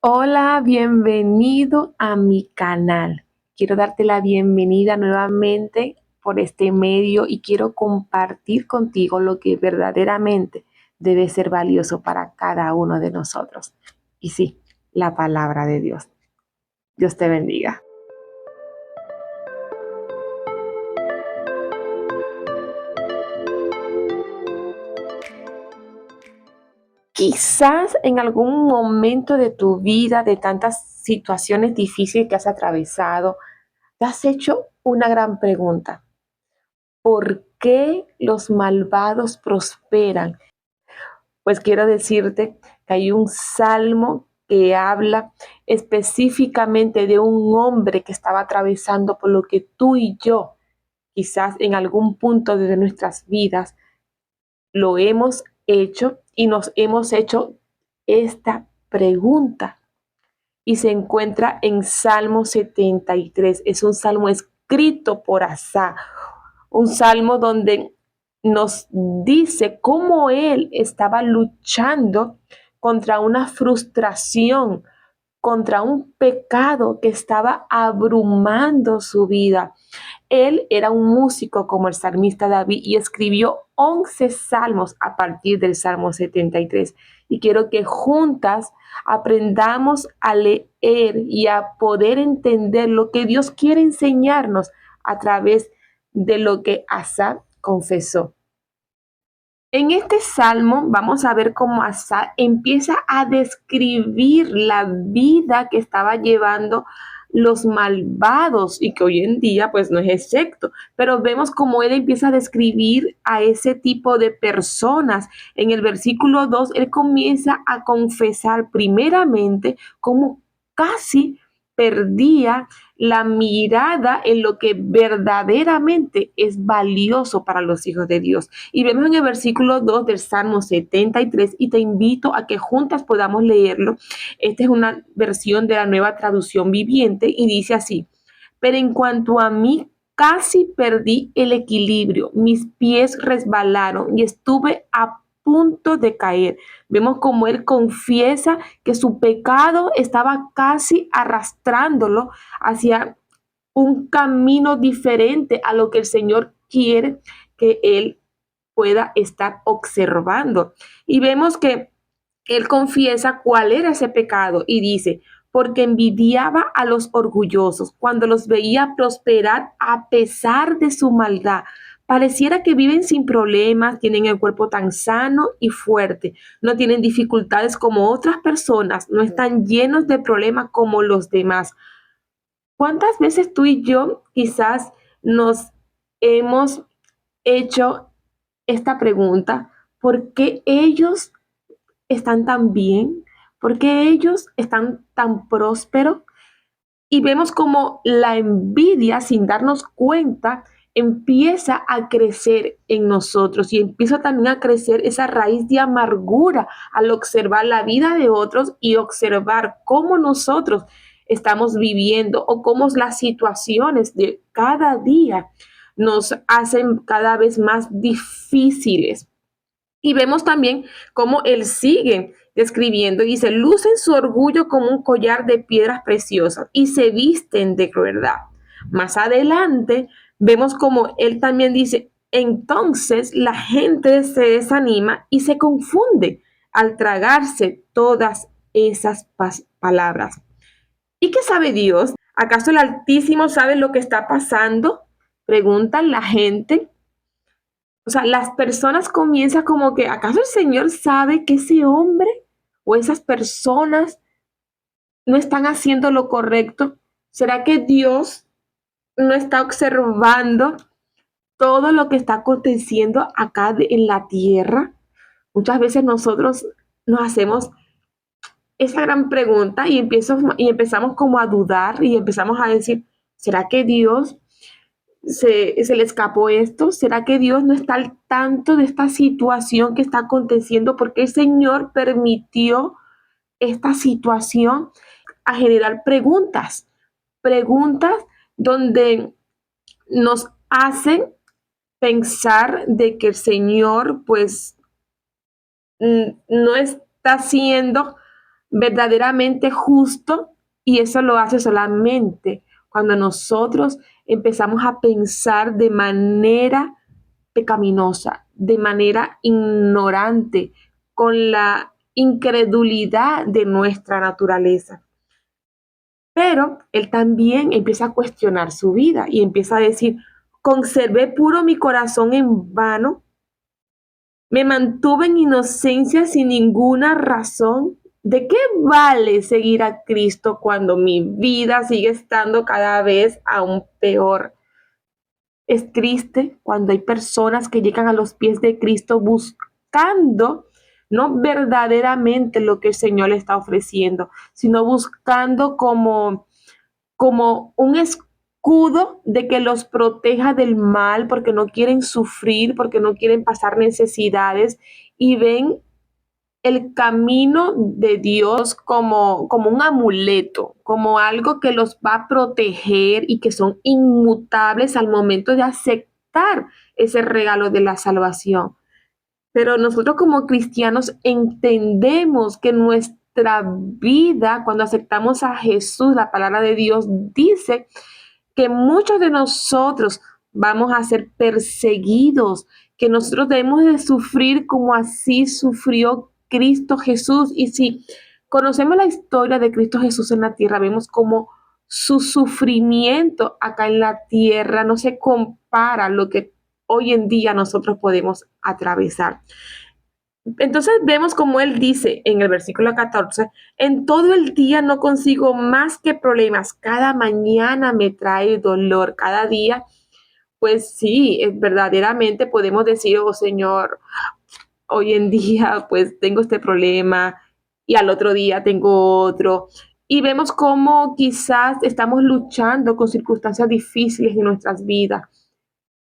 Hola, bienvenido a mi canal. Quiero darte la bienvenida nuevamente por este medio y quiero compartir contigo lo que verdaderamente debe ser valioso para cada uno de nosotros. Y sí, la palabra de Dios. Dios te bendiga. Quizás en algún momento de tu vida, de tantas situaciones difíciles que has atravesado, te has hecho una gran pregunta. ¿Por qué los malvados prosperan? Pues quiero decirte que hay un salmo que habla específicamente de un hombre que estaba atravesando por lo que tú y yo, quizás en algún punto de nuestras vidas, lo hemos hecho y nos hemos hecho esta pregunta. Y se encuentra en Salmo 73. Es un salmo escrito por Asaf, un salmo donde nos dice cómo él estaba luchando contra una frustración, contra un pecado que estaba abrumando su vida. Él era un músico como el salmista David y escribió 11 salmos a partir del Salmo 73. Y quiero que juntas aprendamos a leer y a poder entender lo que Dios quiere enseñarnos a través de lo que Asaf confesó. En este salmo vamos a ver cómo Asaf empieza a describir la vida que estaba llevando los malvados y que hoy en día pues no es excepto, pero vemos cómo él empieza a describir a ese tipo de personas. En el versículo 2 él comienza a confesar primeramente cómo casi perdía la mirada en lo que verdaderamente es valioso para los hijos de Dios. Y vemos en el versículo 2 del Salmo 73 y te invito a que juntas podamos leerlo. Esta es una versión de la Nueva Traducción Viviente y dice así: pero en cuanto a mí, casi perdí el equilibrio, mis pies resbalaron y estuve a punto de caer. Vemos como él confiesa que su pecado estaba casi arrastrándolo hacia un camino diferente a lo que el Señor quiere que él pueda estar observando. Y vemos que él confiesa cuál era ese pecado y dice, porque envidiaba a los orgullosos cuando los veía prosperar a pesar de su maldad. Pareciera que viven sin problemas, tienen el cuerpo tan sano y fuerte, no tienen dificultades como otras personas, no están llenos de problemas como los demás. ¿Cuántas veces tú y yo quizás nos hemos hecho esta pregunta? ¿Por qué ellos están tan bien? ¿Por qué ellos están tan prósperos? Y vemos como la envidia, sin darnos cuenta, empieza a crecer en nosotros y empieza también a crecer esa raíz de amargura al observar la vida de otros y observar cómo nosotros estamos viviendo o cómo las situaciones de cada día nos hacen cada vez más difíciles. Y vemos también cómo él sigue describiendo, dice, lucen su orgullo como un collar de piedras preciosas y se visten de crueldad. Más adelante vemos como él también dice, entonces la gente se desanima y se confunde al tragarse todas esas palabras. ¿Y qué sabe Dios? ¿Acaso el Altísimo sabe lo que está pasando? Preguntan la gente. O sea, las personas comienzan como que, ¿acaso el Señor sabe que ese hombre o esas personas no están haciendo lo correcto? ¿Será que Dios no está observando todo lo que está aconteciendo acá en la tierra? Muchas veces nosotros nos hacemos esa gran pregunta y empezamos como a dudar y empezamos a decir, ¿será que Dios se le escapó esto? ¿Será que Dios no está al tanto de esta situación que está aconteciendo? Porque el Señor permitió esta situación a generar preguntas, preguntas donde nos hacen pensar de que el Señor pues no está haciendo verdaderamente justo, y eso lo hace solamente cuando nosotros empezamos a pensar de manera pecaminosa, de manera ignorante, con la incredulidad de nuestra naturaleza. Pero él también empieza a cuestionar su vida y empieza a decir, conservé puro mi corazón en vano, me mantuve en inocencia sin ninguna razón. ¿De qué vale seguir a Cristo cuando mi vida sigue estando cada vez aún peor? Es triste cuando hay personas que llegan a los pies de Cristo buscando no verdaderamente lo que el Señor le está ofreciendo, sino buscando como un escudo de que los proteja del mal, porque no quieren sufrir, porque no quieren pasar necesidades, y ven el camino de Dios como un amuleto, como algo que los va a proteger y que son inmutables al momento de aceptar ese regalo de la salvación. Pero nosotros como cristianos entendemos que nuestra vida, cuando aceptamos a Jesús, la palabra de Dios dice que muchos de nosotros vamos a ser perseguidos, que nosotros debemos de sufrir como así sufrió Cristo Jesús. Y si conocemos la historia de Cristo Jesús en la tierra, vemos como su sufrimiento acá en la tierra no se compara a lo que hoy en día nosotros podemos atravesar. Entonces vemos como él dice en el versículo 14, en todo el día no consigo más que problemas, cada mañana me trae dolor, cada día, pues sí, verdaderamente podemos decir, oh Señor, hoy en día pues tengo este problema y al otro día tengo otro. Y vemos cómo quizás estamos luchando con circunstancias difíciles en nuestras vidas,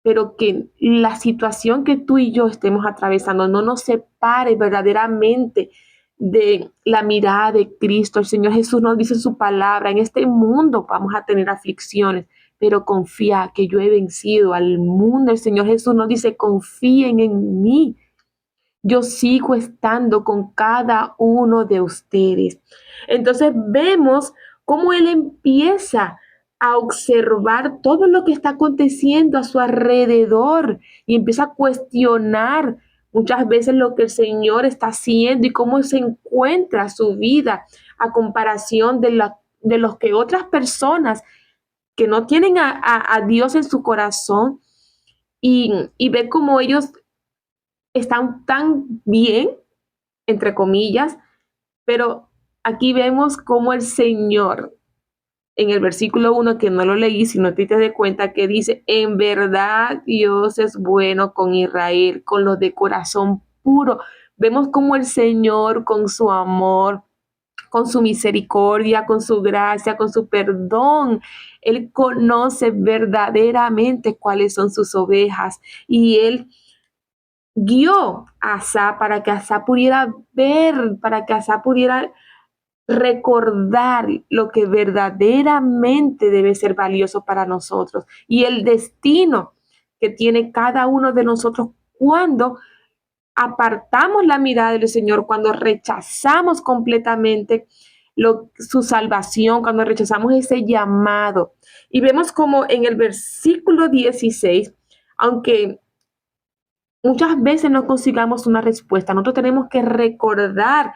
pero que la situación que tú y yo estemos atravesando no nos separe verdaderamente de la mirada de Cristo. El Señor Jesús nos dice en su palabra, en este mundo vamos a tener aflicciones, pero confía que yo he vencido al mundo. El Señor Jesús nos dice, confíen en mí. Yo sigo estando con cada uno de ustedes. Entonces vemos cómo Él empieza a observar todo lo que está aconteciendo a su alrededor y empieza a cuestionar muchas veces lo que el Señor está haciendo y cómo se encuentra su vida a comparación de los que otras personas que no tienen a Dios en su corazón, y ve cómo ellos están tan bien, entre comillas, pero aquí vemos cómo el Señor, en el versículo 1, que no lo leí, sino te das cuenta que dice, en verdad Dios es bueno con Israel, con los de corazón puro. Vemos cómo el Señor, con su amor, con su misericordia, con su gracia, con su perdón, Él conoce verdaderamente cuáles son sus ovejas, y Él guió a Asa para que Asa pudiera ver, para que Asa pudiera recordar lo que verdaderamente debe ser valioso para nosotros y el destino que tiene cada uno de nosotros cuando apartamos la mirada del Señor, cuando rechazamos completamente su salvación, cuando rechazamos ese llamado. Y vemos como en el versículo 16, aunque muchas veces no consigamos una respuesta, nosotros tenemos que recordar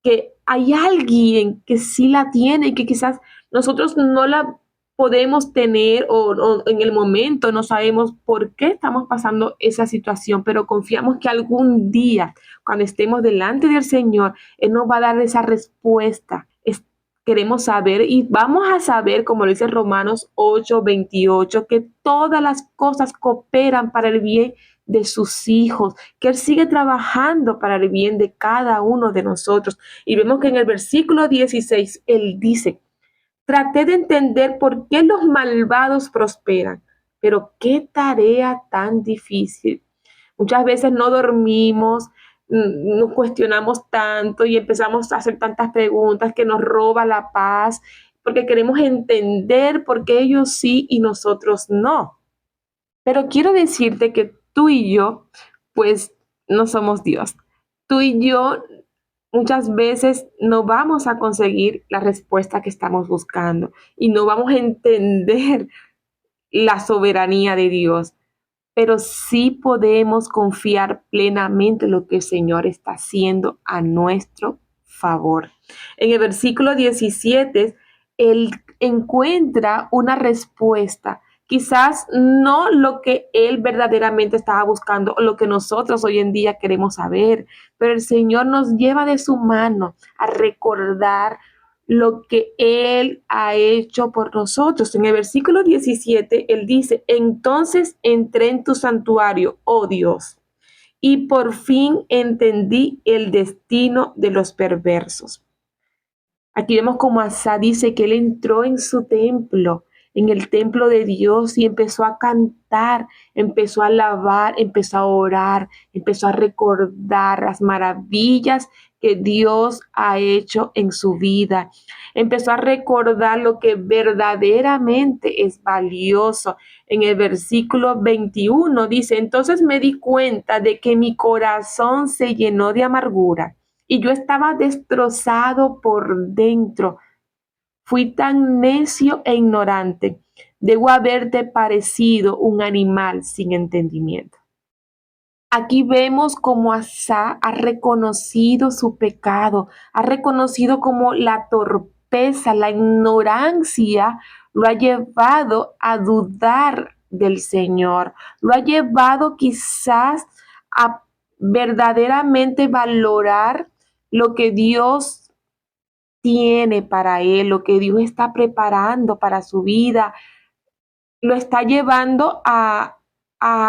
que hay alguien que sí la tiene y que quizás nosotros no la podemos tener, o en el momento no sabemos por qué estamos pasando esa situación, pero confiamos que algún día, cuando estemos delante del Señor, Él nos va a dar esa respuesta. Queremos saber y vamos a saber, como lo dice Romanos 8:28, que todas las cosas cooperan para el bien de sus hijos, que Él sigue trabajando para el bien de cada uno de nosotros. Y vemos que en el versículo 16, Él dice, traté de entender por qué los malvados prosperan, pero qué tarea tan difícil. Muchas veces no dormimos, nos cuestionamos tanto y empezamos a hacer tantas preguntas que nos roba la paz, porque queremos entender por qué ellos sí y nosotros no. Pero quiero decirte que tú y yo, pues no somos Dios. Tú y yo muchas veces no vamos a conseguir la respuesta que estamos buscando y no vamos a entender la soberanía de Dios, pero sí podemos confiar plenamente en lo que el Señor está haciendo a nuestro favor. En el versículo 17, Él encuentra una respuesta, quizás no lo que Él verdaderamente estaba buscando o lo que nosotros hoy en día queremos saber, pero el Señor nos lleva de su mano a recordar lo que Él ha hecho por nosotros. En el versículo 17, Él dice, entonces entré en tu santuario, oh Dios, y por fin entendí el destino de los perversos. Aquí vemos como Asa dice que él entró en su templo, en el templo de Dios y empezó a cantar, empezó a alabar, empezó a orar, empezó a recordar las maravillas que Dios ha hecho en su vida. Empezó a recordar lo que verdaderamente es valioso. En el versículo 21 dice, entonces me di cuenta de que mi corazón se llenó de amargura y yo estaba destrozado por dentro. Fui tan necio e ignorante. Debo haberte parecido un animal sin entendimiento. Aquí vemos cómo Asa ha reconocido su pecado, ha reconocido cómo la torpeza, la ignorancia lo ha llevado a dudar del Señor, lo ha llevado quizás a verdaderamente valorar lo que Dios tiene para él, lo que Dios está preparando para su vida, lo está llevando a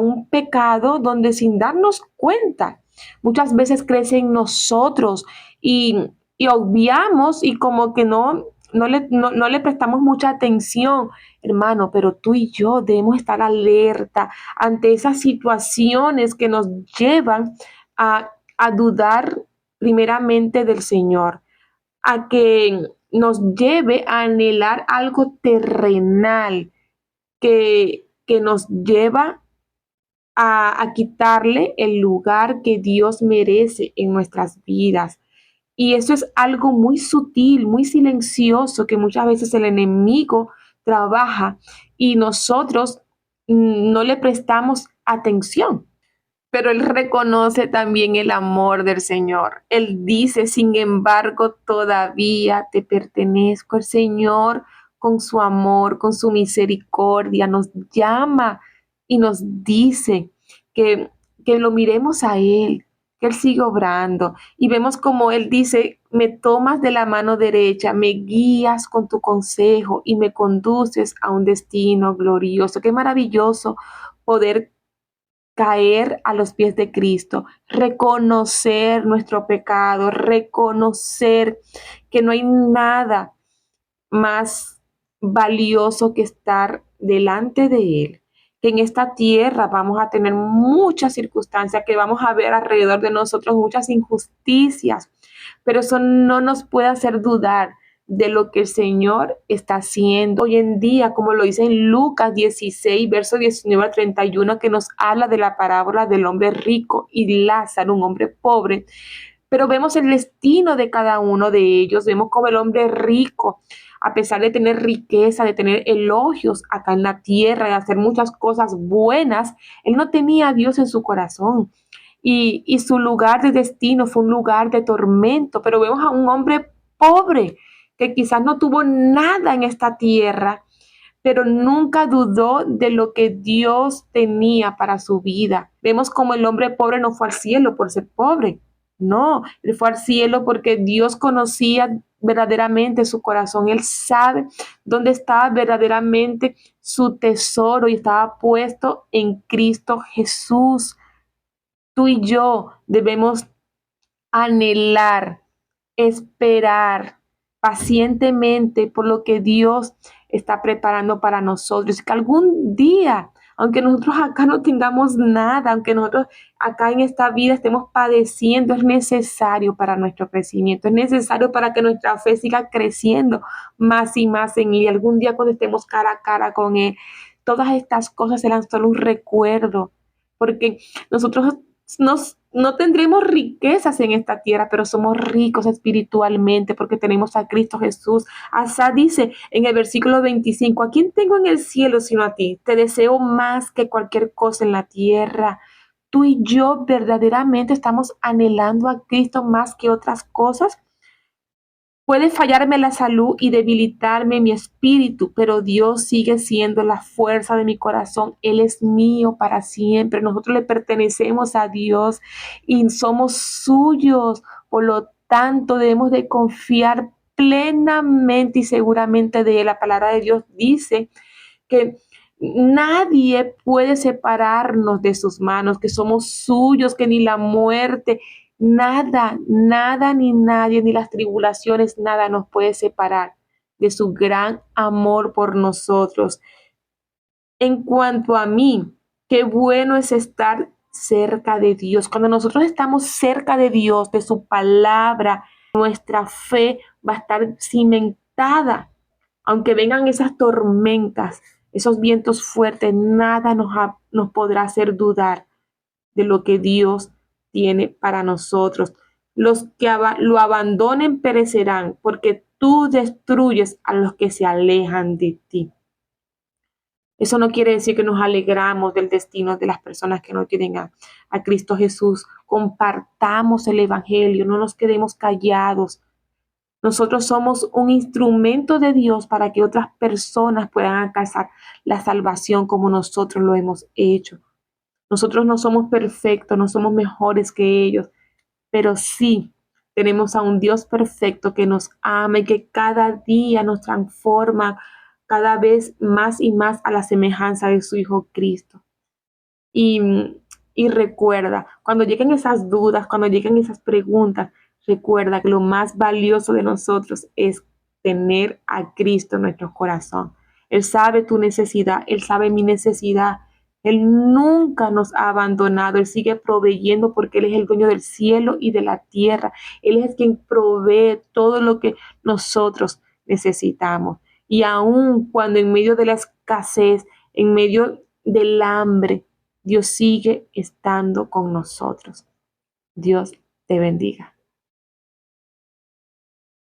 un pecado donde sin darnos cuenta, muchas veces crece en nosotros y obviamos y como que no le prestamos mucha atención, hermano, pero tú y yo debemos estar alerta ante esas situaciones que nos llevan a dudar primeramente del Señor, a que nos lleve a anhelar algo terrenal que nos lleva a quitarle el lugar que Dios merece en nuestras vidas. Y eso es algo muy sutil, muy silencioso, que muchas veces el enemigo trabaja y nosotros no le prestamos atención. Pero él reconoce también el amor del Señor. Él dice, sin embargo, todavía te pertenezco. El Señor, con su amor, con su misericordia, nos llama y nos dice que, que lo miremos a Él, que Él sigue obrando. Y vemos como Él dice, me tomas de la mano derecha, me guías con tu consejo y me conduces a un destino glorioso. Qué maravilloso poder caer a los pies de Cristo, reconocer nuestro pecado, reconocer que no hay nada más valioso que estar delante de Él, que en esta tierra vamos a tener muchas circunstancias, que vamos a ver alrededor de nosotros muchas injusticias, pero eso no nos puede hacer dudar de lo que el Señor está haciendo hoy en día, como lo dice en Lucas 16, verso 19 al 31, que nos habla de la parábola del hombre rico y Lázaro, un hombre pobre, pero vemos el destino de cada uno de ellos, vemos como el hombre rico, a pesar de tener riqueza, de tener elogios acá en la tierra, de hacer muchas cosas buenas, él no tenía a Dios en su corazón. Y su lugar de destino fue un lugar de tormento, pero vemos a un hombre pobre que quizás no tuvo nada en esta tierra, pero nunca dudó de lo que Dios tenía para su vida. Vemos como el hombre pobre no fue al cielo por ser pobre, no, él fue al cielo porque Dios conocía verdaderamente su corazón, él sabe dónde estaba verdaderamente su tesoro y estaba puesto en Cristo Jesús. Tú y yo debemos anhelar, esperar pacientemente por lo que Dios está preparando para nosotros. Que algún día, aunque nosotros acá no tengamos nada, aunque nosotros acá en esta vida estemos padeciendo, es necesario para nuestro crecimiento, es necesario para que nuestra fe siga creciendo más y más en Él. Y algún día cuando estemos cara a cara con Él, todas estas cosas serán solo un recuerdo, porque nosotros no tendremos riquezas en esta tierra, pero somos ricos espiritualmente porque tenemos a Cristo Jesús. Asá dice en el versículo 25, ¿a quién tengo en el cielo sino a ti? Te deseo más que cualquier cosa en la tierra. Tú y yo verdaderamente estamos anhelando a Cristo más que otras cosas. Puede fallarme la salud y debilitarme mi espíritu, pero Dios sigue siendo la fuerza de mi corazón. Él es mío para siempre. Nosotros le pertenecemos a Dios y somos suyos. Por lo tanto, debemos de confiar plenamente y seguramente de Él. La palabra de Dios dice que nadie puede separarnos de sus manos, que somos suyos, que ni la muerte, nada, nada ni nadie, ni las tribulaciones, nada nos puede separar de su gran amor por nosotros. En cuanto a mí, qué bueno es estar cerca de Dios. Cuando nosotros estamos cerca de Dios, de su palabra, nuestra fe va a estar cimentada. Aunque vengan esas tormentas, esos vientos fuertes, nada nos podrá hacer dudar de lo que Dios tiene para nosotros. Los que lo abandonen perecerán, porque tú destruyes a los que se alejan de ti. Eso no quiere decir que nos alegramos del destino de las personas que no tienen a Cristo Jesús. Compartamos el Evangelio, no nos quedemos callados. Nosotros somos un instrumento de Dios para que otras personas puedan alcanzar la salvación como nosotros lo hemos hecho. Nosotros no somos perfectos, no somos mejores que ellos, pero sí tenemos a un Dios perfecto que nos ama y que cada día nos transforma cada vez más y más a la semejanza de su Hijo Cristo. Y, y recuerda, cuando lleguen esas dudas, cuando lleguen esas preguntas, recuerda que lo más valioso de nosotros es tener a Cristo en nuestro corazón. Él sabe tu necesidad, Él sabe mi necesidad. Él nunca nos ha abandonado, Él sigue proveyendo porque Él es el dueño del cielo y de la tierra. Él es quien provee todo lo que nosotros necesitamos. Y aun cuando en medio de la escasez, en medio del hambre, Dios sigue estando con nosotros. Dios te bendiga.